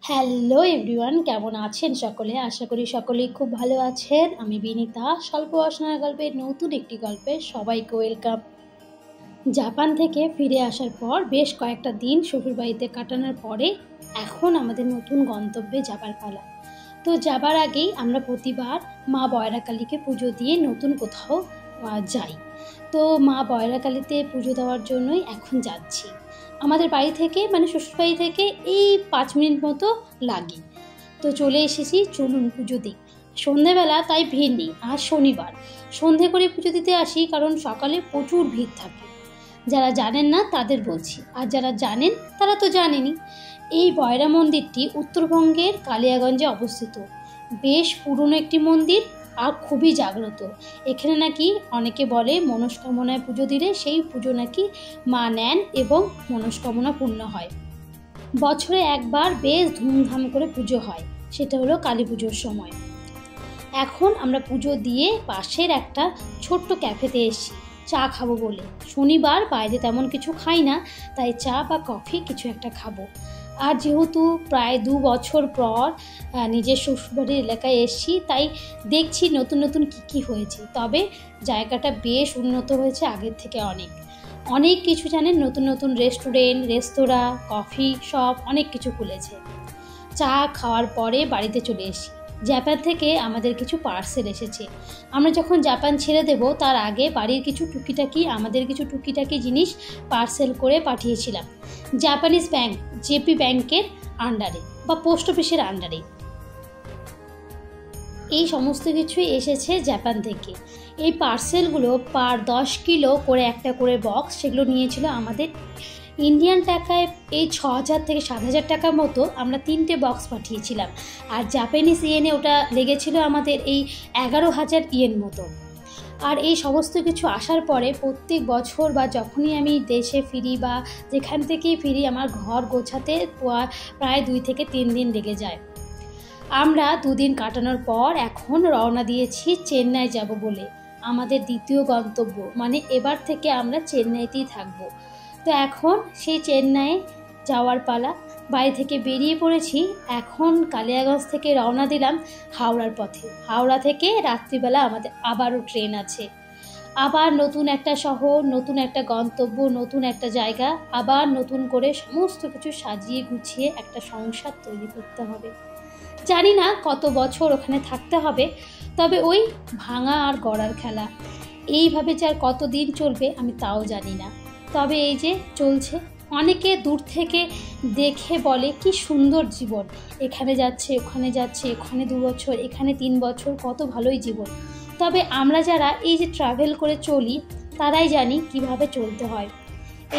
Hello everyone, কেমন আছেন সকলে? আশা করি সকলেই খুব ভালো আছেন। আমি বিনিতা, স্বল্প অশনার গল্পের নতুন একটি গল্পে সবাইকে ওয়েলকাম। জাপান থেকে ফিরে আসার পর বেশ কয়েকটা দিন শ্বশুরবাড়িতে কাটানোর পরে এখন আমাদের নতুন গন্তব্যে যাবার পালা। তো যাবার আগেই আমরা প্রতিবার মা বয়রাকালীকে পুজো দিয়ে নতুন কোথাও যাই। তো মা বয়রাকালীতে পুজো দেওয়ার জন্যই এখন যাচ্ছি। আমাদের বাড়ি থেকে শ্বশুরবাড়ি থেকে এই 5 মিনিট মতো লাগে। তো চলে এসেছি, চলুন পুজো দিই। সন্ধেবেলা তাই ভিড় নেই, আজ শনিবার সন্ধে করে পুজো দিতে আসি, কারণ সকালে প্রচুর ভিড় থাকে। যারা জানেন না তাদের বলছি, আর যারা জানেন তারা তো জানেনই। এই বয়রা মন্দিরটি উত্তরবঙ্গের কালিয়াগঞ্জে অবস্থিত। বেশ পুরনো একটি মন্দির আর খুবই জাগ্রত। এখানে নাকি অনেকে বলে মনস্কামনায় পুজো দিলে সেই পুজো নাকি মা নেন এবং মনস্কামনা পূর্ণ হয়। বছরে একবার বেশ ধুমধাম করে পুজো হয়, সেটা হলো কালী পুজোর সময়। এখন আমরা পুজো দিয়ে পাশের একটা ছোট্ট ক্যাফেতে এসেছি চা খাবো বলে। শনিবার বাইরে তেমন কিছু খাই না, তাই চা বা কফি কিছু একটা খাবো। আর যেহেতু প্রায় 2 বছর পর নিজের শ্বশুরবাড়ির এলাকায় এসেছি, তাই দেখছি নতুন নতুন কী হয়েছে। তবে জায়গাটা বেশ উন্নত হয়েছে আগের থেকে অনেক কিছু জানেন, নতুন নতুন রেস্টুরেন্ট, রেস্তোরাঁ, কফি শপ অনেক কিছু খুলেছে। চা খাওয়ার পরে বাড়িতে চলে এসেছি। জাপান থেকে আমাদের কিছু পার্সেল এসেছে। আমরা যখন জাপান ছেড়ে দেব তার আগে বাড়ির কিছু টুকিটাকি জিনিস পার্সেল করে পাঠিয়েছিলাম জাপানিজ ব্যাংক জেপি ব্যাংকের আন্ডারে বা পোস্ট অফিসের আন্ডারে। এই সমস্ত কিছুই এসেছে জাপান থেকে। এই পার্সেলগুলো পার 10 কিলো করে একটা করে বক্স, সেগুলো নিয়েছিল আমাদের ইন্ডিয়ান টাকায় এই 6,000 থেকে 7,000 টাকার মতো। আমরা 3টে বক্স পাঠিয়েছিলাম, আর জাপানিজ ইয়েনে ওটা লেগেছিল আমাদের এই 11,000 ইয়েন মতো। আর এই সমস্ত কিছু আসার পরে প্রত্যেক বছর বা যখনই আমি দেশে ফিরি বা যেখান থেকেই ফিরি, আমার ঘর গোছাতে প্রায় 2 থেকে 3 দিন লেগে যায়। আমরা 2 দিন কাটানোর পর এখন রওনা দিয়েছি চেন্নাই যাব বলে, আমাদের দ্বিতীয় গন্তব্য। এবার থেকে আমরা চেন্নাইতেই থাকবো। তো এখন সেই চেন্নাই যাওয়ার পালা। বাড়ি থেকে বেরিয়ে পড়েছি। এখন কালিয়াগঞ্জ থেকে রওনা দিলাম হাওড়ার পথে। হাওড়া থেকে রাত্রিবেলা আমাদের আবারও ট্রেন আছে। আবার নতুন একটা শহর, নতুন একটা গন্তব্য, নতুন একটা জায়গা, আবার নতুন করে সমস্ত কিছু সাজিয়ে গুছিয়ে একটা সংসার তৈরি করতে হবে। জানি না কত বছর ওখানে থাকতে হবে, তবে ওই ভাঙা আর গড়ার খেলা। এইভাবে যে আর কতদিন চলবে আমি তাও জানি না, তবে এই যে চলছে। অনেকে দূর থেকে দেখে বলে কি সুন্দর জীবন, এখানে যাচ্ছে ওখানে যাচ্ছে, ওখানে 2 বছর এখানে 3 বছর, কত ভালোই জীবন। তবে আমরা যারা এই যে ট্রাভেল করে চলি তারাই জানি কিভাবে চলতে হয়।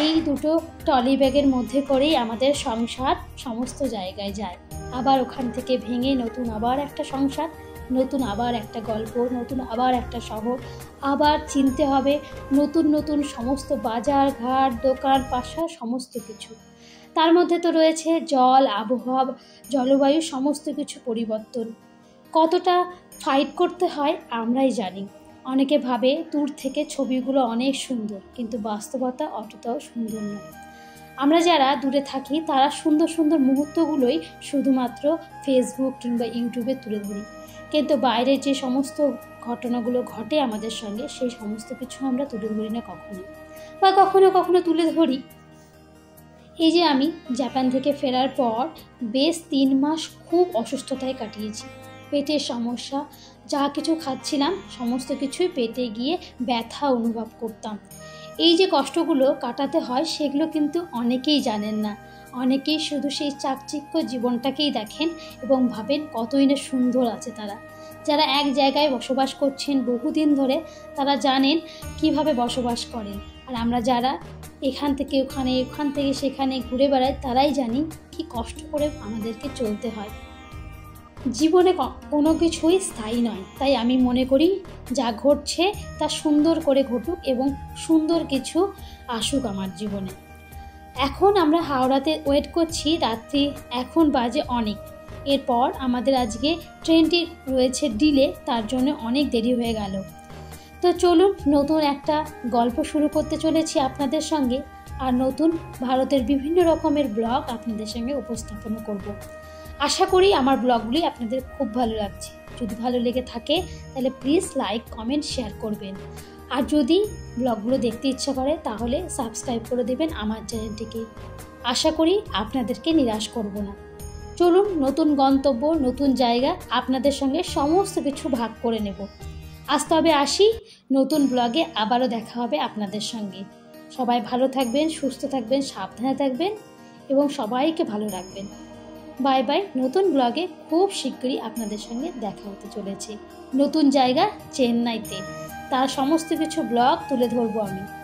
এই দুটো ট্রলি ব্যাগের মধ্যে করেই আমাদের সংসার সমস্ত জায়গায় যায়। আবার ওখান থেকে ভেঙে নতুন আবার একটা সংসার, নতুন আবার একটা গল্প, নতুন আবার একটা শহর, আবার চিনতে হবে নতুন নতুন সমস্ত বাজার ঘাট, দোকান পাশা সমস্ত কিছু। তার মধ্যে তো রয়েছে জল, আবহাওয়া, জলবায়ু, সমস্ত কিছু পরিবর্তন। কতটা ফাইট করতে হয় আমরাই জানি। অনেকে ভাবে দূর থেকে ছবিগুলো অনেক সুন্দর, কিন্তু বাস্তবতা অতটাও সুন্দর নয়। আমরা যারা দূরে থাকি তারা সুন্দর সুন্দর মুহূর্তগুলোই শুধুমাত্র ফেসবুক কিংবা ইউটিউবে তুলে ধরি, কিন্তু বাইরে যে সমস্ত ঘটনাগুলো ঘটে আমাদের সঙ্গে সেই সমস্ত কিছু আমরা তুলে ধরি না কখনো, বা কখনো কখনো তুলে ধরি। এই যে আমি জাপান থেকে ফেরার পর বেশ 3 মাস খুব অসুস্থতায় কাটিয়েছি। পেটের সমস্যা, যা কিছু খাচ্ছিলাম সমস্ত কিছুই পেটে গিয়ে ব্যথা অনুভব করতাম। এই যে কষ্টগুলো কাটাতে হয় সেগুলো কিন্তু অনেকেই জানেন না। অনেকেই শুধু সেই চাকচিক্য জীবনটাকেই দেখেন এবং ভাবেন কতই না সুন্দর আছে তারা। যারা এক জায়গায় বসবাস করছেন বহুদিন ধরে তারা জানেন কিভাবে বসবাস করেন, আর আমরা যারা এখান থেকে ওখানে, ওখান থেকে সেখানে ঘুরে বেড়াই তারাই জানি কি কষ্ট করে আমাদেরকে চলতে হয়। জীবনে কোনো কিছুই স্থায়ী নয়, তাই আমি মনে করি যা ঘটছে তা সুন্দর করে ঘটুক এবং সুন্দর কিছু আসুক আমার জীবনে। এখন আমরা হাওড়াতে ওয়েট করছি, রাত্রি এখন বাজে অনেক। এরপর আমাদের আজকে ট্রেনটি রয়েছে ডিলে, তার জন্য অনেক দেরি হয়ে গেল। তো চলুন নতুন একটা গল্প শুরু করতে চলেছি আপনাদের সঙ্গে, আর নতুন ভারতের বিভিন্ন রকমের ব্লগ আপনাদের সঙ্গে উপস্থাপন করব। আশা করি আমার ব্লগগুলি আপনাদের খুব ভালো লাগছে। যদি ভালো লেগে থাকে তাহলে প্লিজ লাইক, কমেন্ট, শেয়ার করবেন। আর যদি ব্লগগুলো দেখতে ইচ্ছা করে তাহলে সাবস্ক্রাইব করে দেবেন আমার চ্যানেলটিকে। আশা করি আপনাদেরকে নিরাশ করব না। চলুন নতুন গন্তব্য, নতুন জায়গা আপনাদের সঙ্গে সমস্ত কিছু ভাগ করে নেব। আজ তবে আসি, নতুন ব্লগে আবারও দেখা হবে আপনাদের সঙ্গে। সবাই ভালো থাকবেন, সুস্থ থাকবেন, সাবধানে থাকবেন এবং সবাইকে ভালো রাখবেন। Bye bye. নতুন ব্লগে খুব শীঘ্রই আপনাদের সঙ্গে দেখা হতে চলেছে। নতুন জায়গা চেন্নাইতে, তার সমস্ত কিছু ব্লগ তুলে ধরবো আমি।